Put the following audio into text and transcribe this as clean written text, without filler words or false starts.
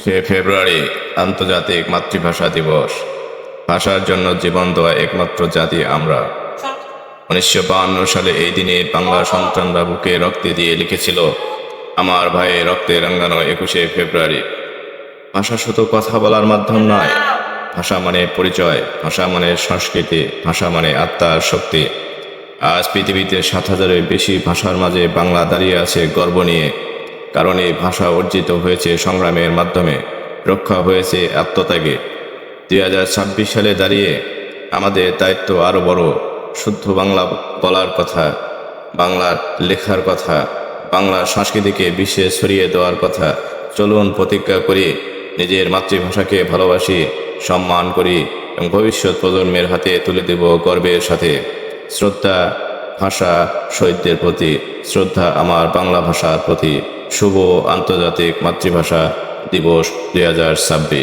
ফেব্রুয়ারি আন্তর্জাতিক মাতৃভাষা দিবস। ভাষার জন্য জীবন দেওয়া একমাত্র জাতি আমরা। 1952 সালে এই দিনে বাংলা সন্তানরা বুকে রক্তে দিয়ে লিখেছিল, আমার ভাইয়ের রক্তে রাঙানো 21শে ফেব্রুয়ারি। ভাষা শুধু কথা বলার মাধ্যম নয়, ভাষা মানে পরিচয়, ভাষা মানে সংস্কৃতি, ভাষা মানে আত্মার শক্তি। আজ পৃথিবীতে 7,000-এর বেশি ভাষার মাঝে বাংলা দাঁড়িয়ে আছে গর্ব নিয়ে, কারণ এই ভাষা অর্জিত হয়েছে সংগ্রামের মাধ্যমে, রক্ষা হয়েছে আত্মত্যাগে। 2026 সালে দাঁড়িয়ে আমাদের দায়িত্ব আরও বড়। শুদ্ধ বাংলা বলার কথা, বাংলার লেখার কথা, বাংলার সংস্কৃতিকে বিশ্বে ছড়িয়ে দেওয়ার কথা। চলুন প্রতিজ্ঞা করি, নিজের মাতৃভাষাকে ভালোবাসি, সম্মান করি এবং ভবিষ্যৎ প্রজন্মের হাতে তুলে দেব গর্বের সাথে। শ্রদ্ধা ভাষা শহীদদের প্রতি, শ্রদ্ধা আমার বাংলা ভাষার প্রতি। শুভ আন্তর্জাতিক মাতৃভাষা দিবস 2026।